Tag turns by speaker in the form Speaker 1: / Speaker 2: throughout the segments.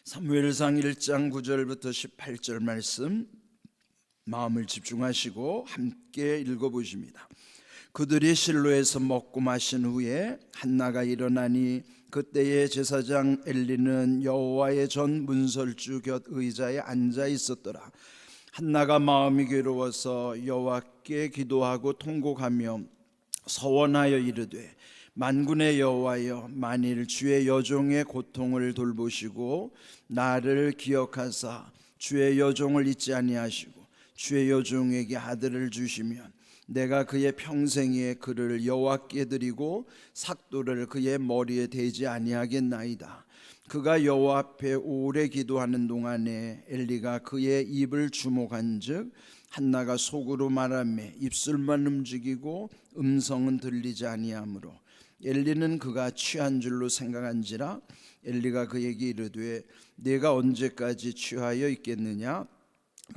Speaker 1: 사무엘상 1장 9절부터 18절 말씀 마음을 집중하시고 함께 읽어보십니다. 그들이 실로에서 먹고 마신 후에 한나가 일어나니 그때의 제사장 엘리는 여호와의 전 문설주 곁 의자에 앉아 있었더라. 한나가 마음이 괴로워서 여호와께 기도하고 통곡하며 서원하여 이르되 만군의 여호와여, 만일 주의 여종의 고통을 돌보시고 나를 기억하사 주의 여종을 잊지 아니하시고 주의 여종에게 아들을 주시면 내가 그의 평생에 그를 여호와께 드리고 삭도를 그의 머리에 대지 아니하겠나이다. 그가 여호와 앞에 오래 기도하는 동안에 엘리가 그의 입을 주목한즉 한나가 속으로 말하며 입술만 움직이고 음성은 들리지 아니하므로 엘리는 그가 취한 줄로 생각한지라. 엘리가 그에게 이르되 내가 언제까지 취하여 있겠느냐?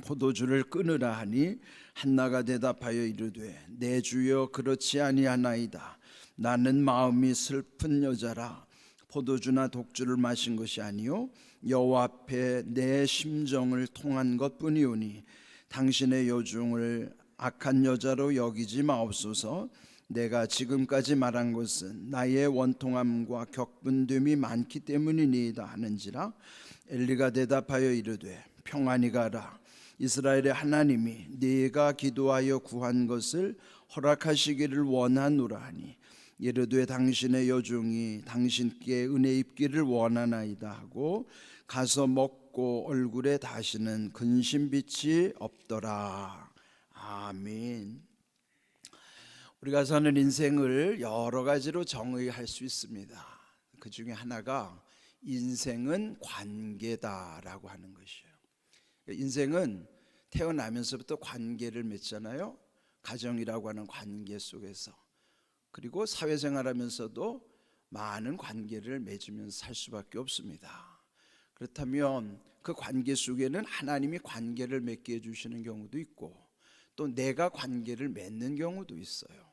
Speaker 1: 포도주를 끊으라 하니 한나가 대답하여 이르되 내 주여, 그렇지 아니하나이다. 나는 마음이 슬픈 여자라. 포도주나 독주를 마신 것이 아니요 여호와 앞에 내 심정을 통한 것뿐이오니 당신의 여종을 악한 여자로 여기지 마옵소서. 내가 지금까지 말한 것은 나의 원통함과 격분됨이 많기 때문이니이다 하는지라. 엘리가 대답하여 이르되 평안히 가라. 이스라엘의 하나님이 네가 기도하여 구한 것을 허락하시기를 원하노라 하니 이르되 당신의 여종이 당신께 은혜 입기를 원하나이다 하고 가서 먹고 얼굴에 다시는 근심빛이 없더라. 아멘. 우리가 사는 인생을 여러 가지로 정의할 수 있습니다. 그 중에 하나가 인생은 관계다라고 하는 것이에요. 인생은 태어나면서부터 관계를 맺잖아요. 가정이라고 하는 관계 속에서, 그리고 사회생활하면서도 많은 관계를 맺으면서 살 수밖에 없습니다. 그렇다면 그 관계 속에는 하나님이 관계를 맺게 해주시는 경우도 있고 또 내가 관계를 맺는 경우도 있어요.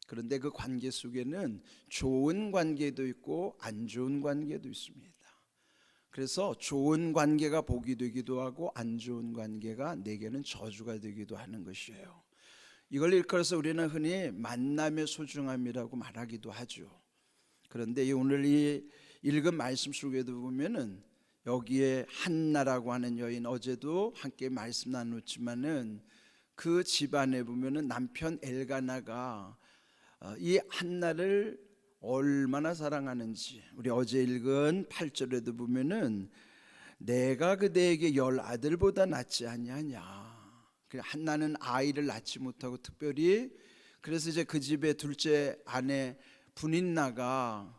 Speaker 1: 그런데 그 관계 속에는 좋은 관계도 있고 안 좋은 관계도 있습니다. 그래서 좋은 관계가 복이 되기도 하고 안 좋은 관계가 내게는 저주가 되기도 하는 것이에요. 이걸 일컬어서 우리는 흔히 만남의 소중함이라고 말하기도 하죠. 그런데 오늘 이 읽은 말씀 속에도 보면은 여기에 한나라고 하는 여인, 어제도 함께 말씀 나눴지만은 그 집안에 보면은 남편 엘가나가 이 한나를 얼마나 사랑하는지 우리 어제 읽은 8절에도 보면은 내가 그대에게 10 아들보다 낫지 아니하냐. 한나는 아이를 낳지 못하고 특별히 그래서 이제 그 집의 둘째 아내 분인나가,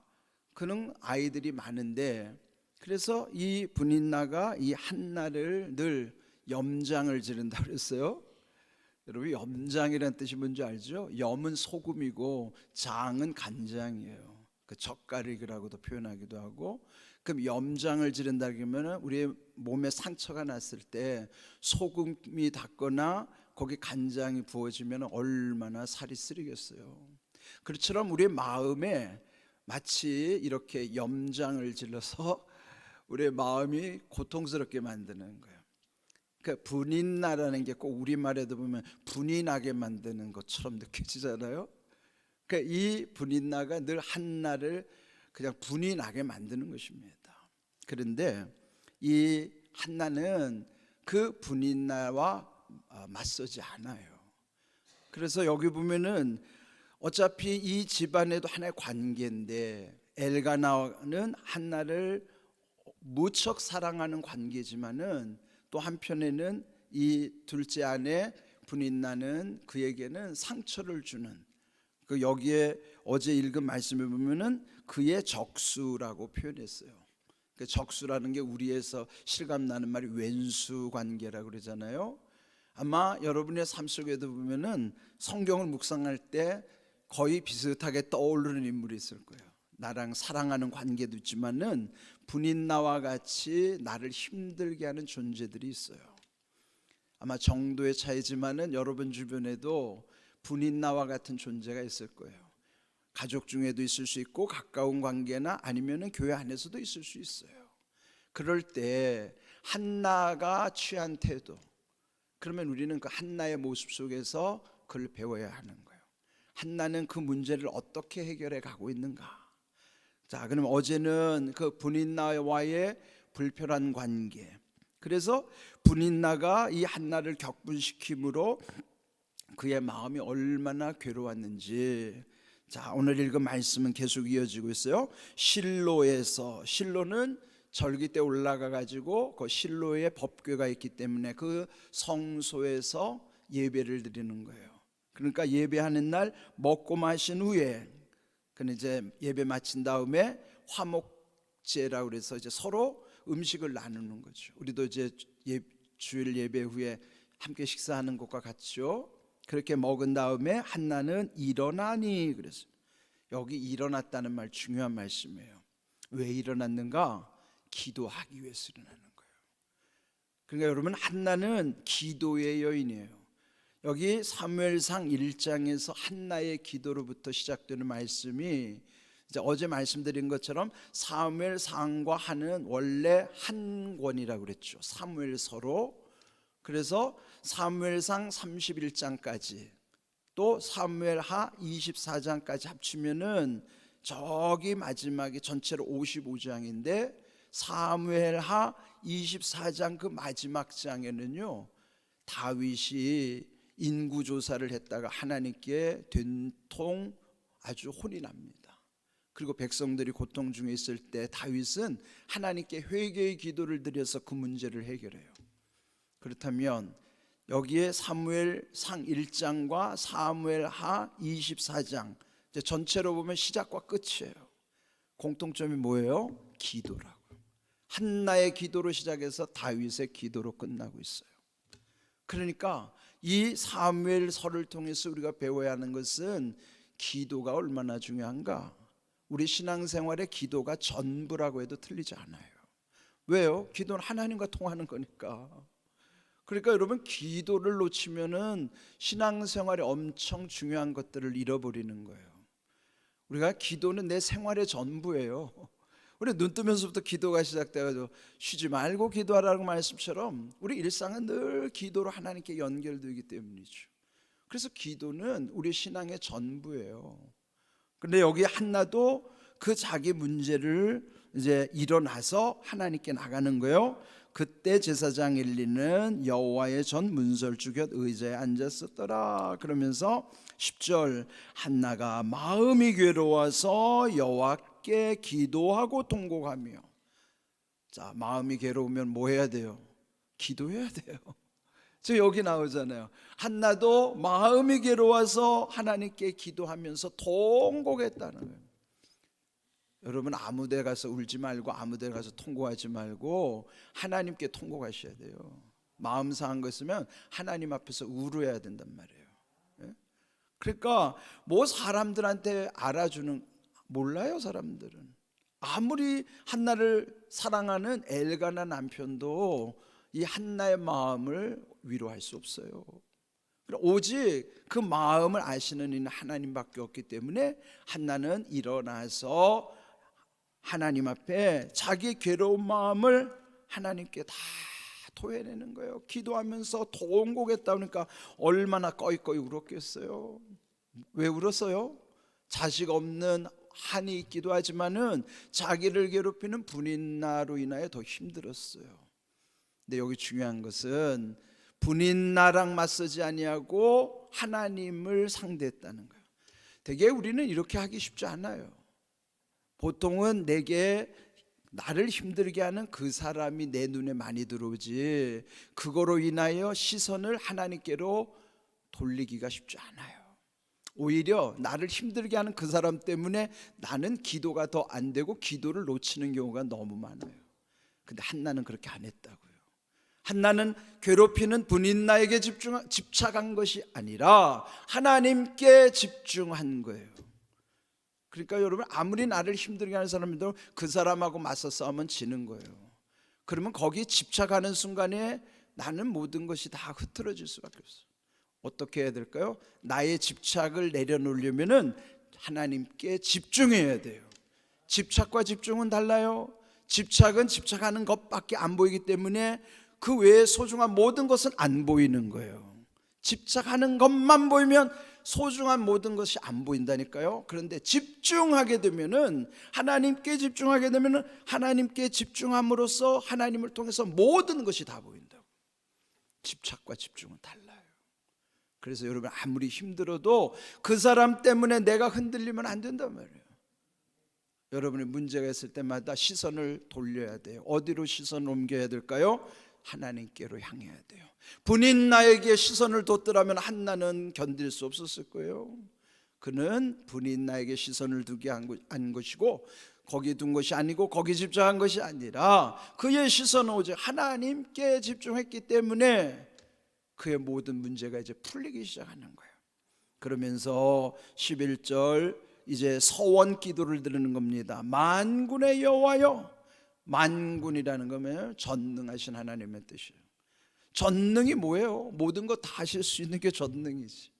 Speaker 1: 그는 아이들이 많은데 그래서 이 분인나가 이 한나를 늘 염장을 지른다고 그랬어요. 여러분, 염장이라는 뜻이 뭔지 알죠? 염은 소금이고 장은 간장이에요. 그 젓가락이라고도 표현하기도 하고. 그럼 염장을 지른다 그러면 우리 몸에 상처가 났을 때 소금이 닿거나 거기 간장이 부어지면 얼마나 살이 쓰리겠어요. 그렇처럼 우리의 마음에 마치 이렇게 염장을 질러서 우리의 마음이 고통스럽게 만드는 거예요. 그 분인나라는 게 꼭 우리말에도 보면 분이 나게 만드는 것처럼 느껴지잖아요. 그러니까 이 분인나가 늘 한나를 그냥 분이 나게 만드는 것입니다. 그런데 이 한나는 그 분인나와 맞서지 않아요. 그래서 여기 보면은 어차피 이 집안에도 하나의 관계인데 엘가나는 한나를 무척 사랑하는 관계지만은 또 한편에는 이 둘째 아내 분인나는 그에게는 상처를 주는, 그 여기에 어제 읽은 말씀에 보면은 그의 적수라고 표현했어요. 그 적수라는 게 우리에서 실감나는 말이 왼수 관계라고 그러잖아요. 아마 여러분의 삶 속에도 보면은 성경을 묵상할 때 거의 비슷하게 떠오르는 인물이 있을 거예요. 나랑 사랑하는 관계도 있지만은 분인나와 같이 나를 힘들게 하는 존재들이 있어요. 아마 정도의 차이지만은 여러분 주변에도 분인나와 같은 존재가 있을 거예요. 가족 중에도 있을 수 있고 가까운 관계나 아니면은 교회 안에서도 있을 수 있어요. 그럴 때 한나가 취한 태도, 그러면 우리는 그 한나의 모습 속에서 그걸 배워야 하는 거예요. 한나는 그 문제를 어떻게 해결해 가고 있는가. 자, 그럼 어제는 그 분인나와의 불편한 관계, 그래서 분인나가 이 한나를 격분시킴으로 그의 마음이 얼마나 괴로웠는지. 자, 오늘 읽은 말씀은 계속 이어지고 있어요. 실로에서, 실로는 절기 때 올라가 가지고 그 실로에 법궤가 있기 때문에 그 성소에서 예배를 드리는 거예요. 그러니까 예배하는 날 먹고 마신 후에, 그는 이제 예배 마친 다음에 화목제라고 그래서 이제 서로 음식을 나누는 거죠. 우리도 이제 주일 예배 후에 함께 식사하는 것과 같죠. 그렇게 먹은 다음에 한나는 일어나니, 그래서 여기 일어났다는 말 중요한 말씀이에요. 왜 일어났는가? 기도하기 위해서 일어나는 거예요. 그러니까 여러분, 한나는 기도의 여인이에요. 여기 사무엘상 1장에서 한나의 기도로부터 시작되는 말씀이, 이제 어제 말씀드린 것처럼 사무엘상과 하는 원래 한 권이라고 그랬죠. 사무엘서로. 그래서 사무엘상 31장까지 또 사무엘하 24장까지 합치면은 저기 마지막에 전체로 55장인데 사무엘하 24장 그 마지막 장에는요, 다윗이 인구조사를 했다가 하나님께 된통 아주 혼이 납니다. 그리고 백성들이 고통 중에 있을 때 다윗은 하나님께 회개의 기도를 드려서 그 문제를 해결해요. 그렇다면 여기에 사무엘상 1장과 사무엘하 24장 전체로 보면 시작과 끝이에요. 공통점이 뭐예요? 기도라고. 한나의 기도로 시작해서 다윗의 기도로 끝나고 있어요. 그러니까 이 사무엘서를 통해서 우리가 배워야 하는 것은 기도가 얼마나 중요한가. 우리 신앙생활의 기도가 전부라고 해도 틀리지 않아요. 왜요? 기도는 하나님과 통하는 거니까. 그러니까 여러분, 기도를 놓치면은 신앙생활에 엄청 중요한 것들을 잃어버리는 거예요. 우리가 기도는 내 생활의 전부예요. 우리 눈 뜨면서부터 기도가 시작돼가지고 쉬지 말고 기도하라는 말씀처럼 우리 일상은 늘 기도로 하나님께 연결되기 때문이죠. 그래서 기도는 우리 신앙의 전부예요. 그런데 여기 한나도 그 자기 문제를 이제 일어나서 하나님께 나가는 거예요. 그때 제사장 엘리는 여호와의 전 문설주 곁 의자에 앉았었더라. 그러면서 10절, 한나가 마음이 괴로워서 여호와께 기도하고 통곡하며. 자, 마음이 괴로우면 뭐 해야 돼요? 기도해야 돼요. 저 여기 나오잖아요. 한나도 마음이 괴로워서 하나님께 기도하면서 통곡했다는 거예요. 여러분, 아무 데 가서 울지 말고 아무 데 가서 통곡하지 말고 하나님께 통곡하셔야 돼요. 마음 상한 거 있으면 하나님 앞에서 울어야 된단 말이에요. 그러니까 뭐 사람들한테 알아주는, 몰라요. 사람들은 아무리 한나를 사랑하는 엘가나 남편도 이 한나의 마음을 위로할 수 없어요. 오직 그 마음을 아시는 이는 하나님밖에 없기 때문에 한나는 일어나서 하나님 앞에 자기 괴로운 마음을 하나님께 다 토해내는 거예요. 기도하면서 통곡했다 보니까 얼마나 꺼이꺼이 울었겠어요. 왜 울었어요? 자식 없는 한이 있기도 하지만은 자기를 괴롭히는 분인나로 인하여 더 힘들었어요. 근데 여기 중요한 것은 분인나랑 맞서지 아니하고 하나님을 상대했다는 거예요. 되게 우리는 이렇게 하기 쉽지 않아요. 보통은 내게 나를 힘들게 하는 그 사람이 내 눈에 많이 들어오지, 그거로 인하여 시선을 하나님께로 돌리기가 쉽지 않아요. 오히려 나를 힘들게 하는 그 사람 때문에 나는 기도가 더 안 되고 기도를 놓치는 경우가 너무 많아요. 근데 한나는 그렇게 안 했다고요. 한나는 괴롭히는 분인나에게 집착한 것이 아니라 하나님께 집중한 거예요. 그러니까 여러분, 아무리 나를 힘들게 하는 사람들도 그 사람하고 맞서 싸우면 지는 거예요. 그러면 거기에 집착하는 순간에 나는 모든 것이 다 흐트러질 수밖에 없어요. 어떻게 해야 될까요? 나의 집착을 내려놓으려면은 하나님께 집중해야 돼요. 집착과 집중은 달라요. 집착은 집착하는 것밖에 안 보이기 때문에 그 외에 소중한 모든 것은 안 보이는 거예요. 집착하는 것만 보이면 소중한 모든 것이 안 보인다니까요. 그런데 집중하게 되면은, 하나님께 집중하게 되면은, 하나님께 집중함으로써 하나님을 통해서 모든 것이 다 보인다고. 집착과 집중은 달라요. 그래서 여러분, 아무리 힘들어도 그 사람 때문에 내가 흔들리면 안 된단 말이에요. 여러분이 문제가 있을 때마다 시선을 돌려야 돼요. 어디로 시선을 옮겨야 될까요? 하나님께로 향해야 돼요. 분인 나에게 시선을 뒀더라면 한나는 견딜 수 없었을 거예요. 그는 분인 나에게 시선을 두게 한 것이고, 거기 둔 것이 아니고 거기 집중한 것이 아니라 그의 시선은 오직 하나님께 집중했기 때문에 그의 모든 문제가 이제 풀리기 시작하는 거예요. 그러면서 11절 이제 서원 기도를 드리는 겁니다. 만군의 여호와여. 만군이라는 거면 전능하신 하나님의 뜻이에요. 전능이 뭐예요? 모든 거 다 하실 수 있는 게 전능이지.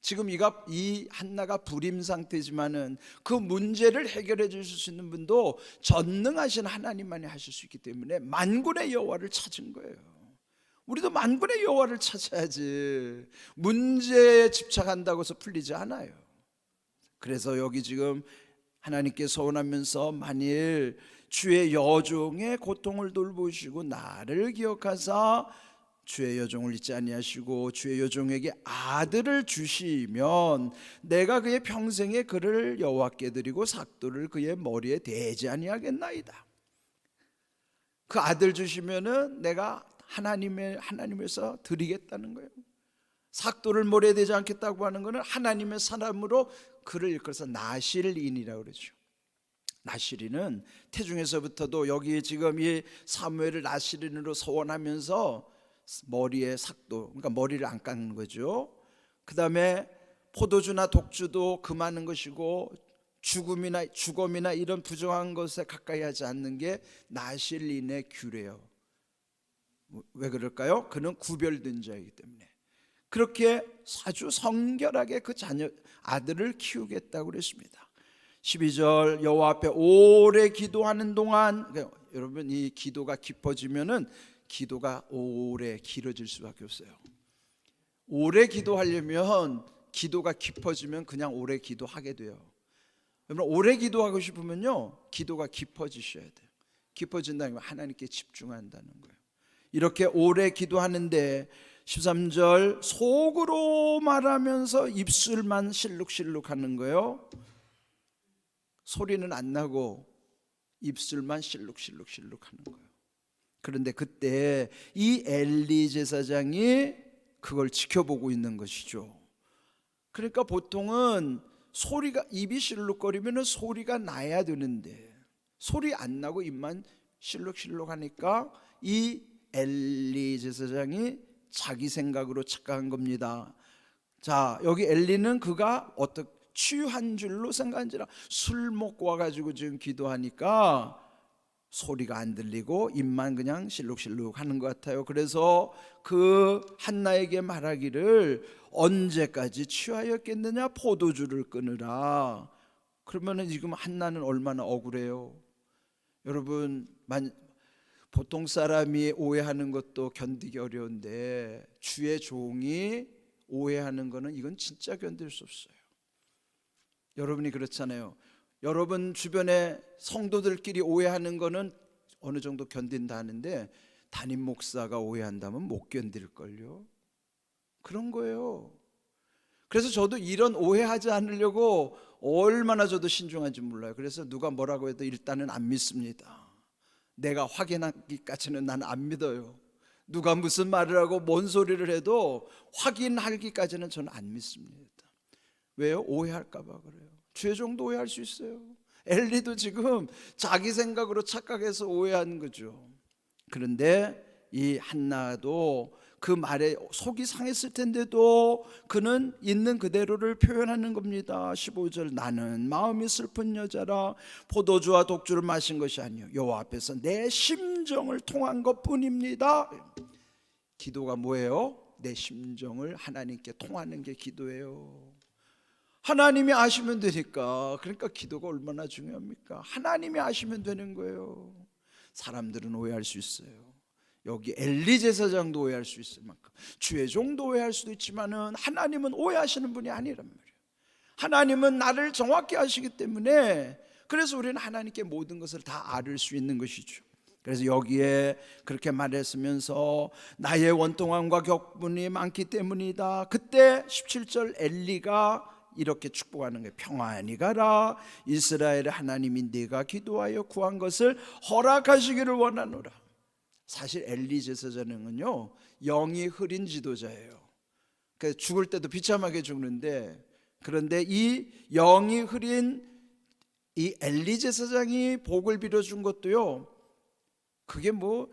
Speaker 1: 지금 이 한나가 불임 상태지만은 그 문제를 해결해 주실 수 있는 분도 전능하신 하나님만이 하실 수 있기 때문에 만군의 여호와를 찾은 거예요. 우리도 만군의 여호와를 찾아야지. 문제에 집착한다고 해서 풀리지 않아요. 그래서 여기 지금 하나님께 서원하면서 만일 주의 여종의 고통을 돌보시고 나를 기억하사 주의 여종을 잊지 아니하시고 주의 여종에게 아들을 주시면 내가 그의 평생에 그를 여호와께 드리고 삭도를 그의 머리에 대지 아니하겠나이다. 그 아들 주시면은 내가 하나님에서 드리겠다는 거예요. 삭도를 머리에 대지 않겠다고 하는 것은 하나님의 사람으로 그를 일컬어서 나실인이라고 그러죠. 나실인은 태중에서부터도 여기 지금 이 사무엘을 나실인으로 서원하면서 머리에 삭도, 그러니까 머리를 안 깎는 거죠. 그 다음에 포도주나 독주도 금하는 것이고 죽음이나 이런 부정한 것에 가까이 하지 않는 게 나실인의 규례예요. 왜 그럴까요? 그는 구별된 자이기 때문에. 그렇게 아주 성결하게 그 아들을 키우겠다고 그랬습니다. 12절 여호와 앞에 오래 기도하는 동안, 그러니까 여러분 이 기도가 깊어지면은 기도가 오래 길어질 수밖에 없어요. 오래 기도하려면 기도가 깊어지면 그냥 오래 기도하게 돼요. 여러분 오래 기도하고 싶으면요 기도가 깊어지셔야 돼요. 깊어진다는 건 하나님께 집중한다는 거예요. 이렇게 오래 기도하는데 13절 속으로 말하면서 입술만 실룩실룩 하는 거예요. 소리는 안 나고 입술만 실룩실룩 하는 거예요. 그런데 그때 이 엘리 제사장이 그걸 지켜보고 있는 것이죠. 그러니까 보통은 입이 실룩거리면 소리가 나야 되는데 소리 안 나고 입만 실룩실룩 하니까 이 엘리 제사장이 자기 생각으로 착각한 겁니다. 자, 여기 엘리는 그가 어떻게 취한 줄로 생각한지라 술 먹고 와가지고 지금 기도하니까 소리가 안 들리고 입만 그냥 실룩실룩 하는 것 같아요. 그래서 그 한나에게 말하기를 언제까지 취하였겠느냐 포도주를 끊으라. 그러면은 지금 한나는 얼마나 억울해요. 여러분 보통 사람이 오해하는 것도 견디기 어려운데 주의 종이 오해하는 거는 이건 진짜 견딜 수 없어요. 여러분이 그렇잖아요. 여러분 주변에 성도들끼리 오해하는 거는 어느 정도 견딘다 하는데 담임 목사가 오해한다면 못 견딜걸요. 그런 거예요. 그래서 저도 이런 오해하지 않으려고 얼마나 저도 신중한지 몰라요. 그래서 누가 뭐라고 해도 일단은 안 믿습니다. 내가 확인하기까지는 나는 안 믿어요. 누가 무슨 말을 하고 뭔 소리를 해도 확인하기까지는 저는 안 믿습니다. 왜요? 오해할까 봐 그래요. 죄종도 오해할 수 있어요. 엘리도 지금 자기 생각으로 착각해서 오해한 거죠. 그런데 이 한나도 그 말에 속이 상했을 텐데도 그는 있는 그대로를 표현하는 겁니다. 15절 나는 마음이 슬픈 여자라 포도주와 독주를 마신 것이 아니요 여호와 앞에서 내 심정을 통한 것뿐입니다. 기도가 뭐예요? 내 심정을 하나님께 통하는 게 기도예요. 하나님이 아시면 되니까. 그러니까 기도가 얼마나 중요합니까? 하나님이 아시면 되는 거예요. 사람들은 오해할 수 있어요. 여기 엘리 제사장도 오해할 수 있을 만큼, 주의 종도 오해할 수도 있지만은 하나님은 오해하시는 분이 아니란 말이에요. 하나님은 나를 정확히 아시기 때문에, 그래서 우리는 하나님께 모든 것을 다 알을 수 있는 것이죠. 그래서 여기에 그렇게 말했으면서 나의 원통함과 격분이 많기 때문이다. 그때 17절 엘리가 이렇게 축복하는 거예요. 평안히 가라. 이스라엘의 하나님이 네가 기도하여 구한 것을 허락하시기를 원하노라. 사실 엘리 제사장은요, 영이 흐린 지도자예요. 그래서 죽을 때도 비참하게 죽는데, 그런데 이 영이 흐린 이 엘리 제사장이 복을 빌어준 것도요, 그게 뭐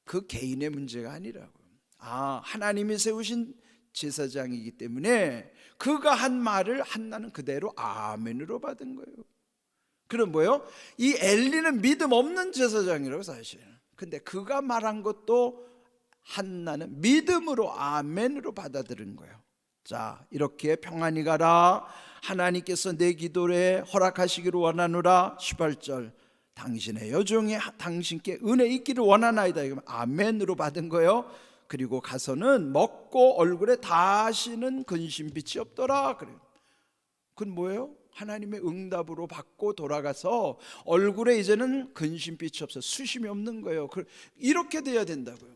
Speaker 1: 그 개인의 문제가 아니라고요. 하나님이 세우신 제사장이기 때문에 그가 한 말을 한나는 그대로 아멘으로 받은 거예요. 그럼 뭐예요? 이 엘리는 믿음 없는 제사장이라고 사실. 근데 그가 말한 것도 한나는 믿음으로 아멘으로 받아들인 거예요. 자, 이렇게 평안히 가라. 하나님께서 내 기도에 허락하시기를 원하노라. 18절 당신의 여종이 당신께 은혜 있기를 원하나이다. 이거 아멘으로 받은 거예요. 그리고 가서는 먹고 얼굴에 다시는 근심빛이 없더라. 그래요. 그건 뭐예요? 하나님의 응답으로 받고 돌아가서 얼굴에 이제는 근심빛이 없어, 수심이 없는 거예요. 이렇게 돼야 된다고요.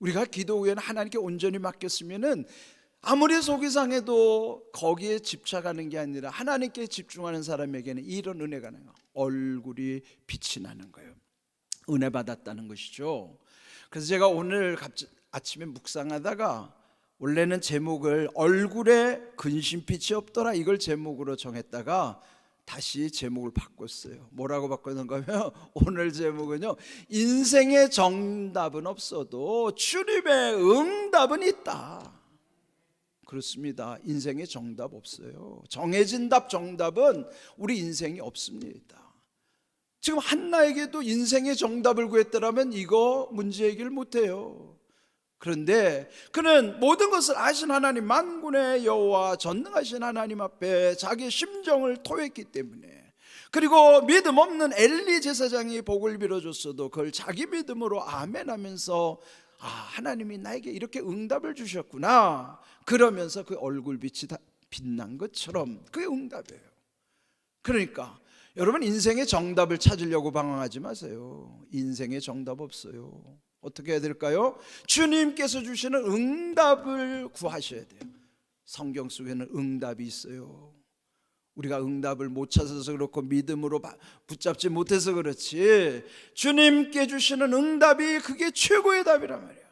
Speaker 1: 우리가 기도 후에는 하나님께 온전히 맡겼으면은 아무리 속이 상해도 거기에 집착하는 게 아니라 하나님께 집중하는 사람에게는 이런 은혜가 나요. 얼굴이 빛이 나는 거예요. 은혜 받았다는 것이죠. 그래서 제가 오늘 아침에 묵상하다가 원래는 제목을 얼굴에 근심빛이 없더라 이걸 제목으로 정했다가 다시 제목을 바꿨어요. 뭐라고 바꿨는가 하면 오늘 제목은요, 인생의 정답은 없어도 주님의 응답은 있다. 그렇습니다. 인생의 정답 없어요. 정해진 답, 정답은 우리 인생이 없습니다. 지금 한나에게도 인생의 정답을 구했더라면 이거 문제 해결 못해요. 그런데 그는 모든 것을 아신 하나님, 만군의 여호와 전능하신 하나님 앞에 자기 심정을 토했기 때문에, 그리고 믿음 없는 엘리 제사장이 복을 빌어줬어도 그걸 자기 믿음으로 아멘하면서 하나님이 나에게 이렇게 응답을 주셨구나, 그러면서 그 얼굴빛이 다 빛난 것처럼 그게 응답이에요. 그러니까 여러분, 인생의 정답을 찾으려고 방황하지 마세요. 인생의 정답 없어요. 어떻게 해야 될까요? 주님께서 주시는 응답을 구하셔야 돼요. 성경 속에는 응답이 있어요. 우리가 응답을 못 찾아서 그렇고 믿음으로 붙잡지 못해서 그렇지, 주님께 주시는 응답이 그게 최고의 답이란 말이야.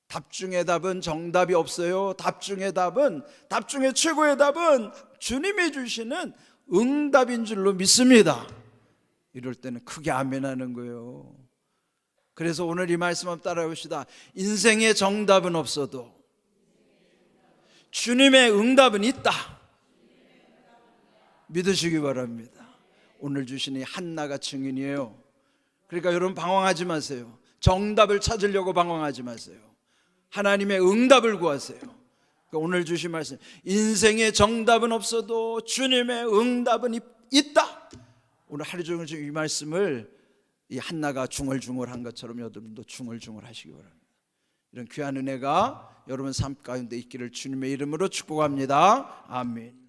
Speaker 1: 답 중의 답은 정답이 없어요. 답 중의 최고의 답은 주님이 주시는 응답인 줄로 믿습니다. 이럴 때는 크게 아멘하는 거예요. 그래서 오늘 이 말씀 한번 따라해봅시다. 인생의 정답은 없어도 주님의 응답은 있다. 믿으시기 바랍니다. 오늘 주신 이 한나가 증인이에요. 그러니까 여러분 방황하지 마세요. 정답을 찾으려고 방황하지 마세요. 하나님의 응답을 구하세요. 그러니까 오늘 주신 말씀, 인생의 정답은 없어도 주님의 응답은 있다. 오늘 하루 종일 이 말씀을 이 한나가 중얼중얼한 것처럼 여러분도 중얼중얼 하시기 바랍니다. 이런 귀한 은혜가 여러분 삶 가운데 있기를 주님의 이름으로 축복합니다. 아멘.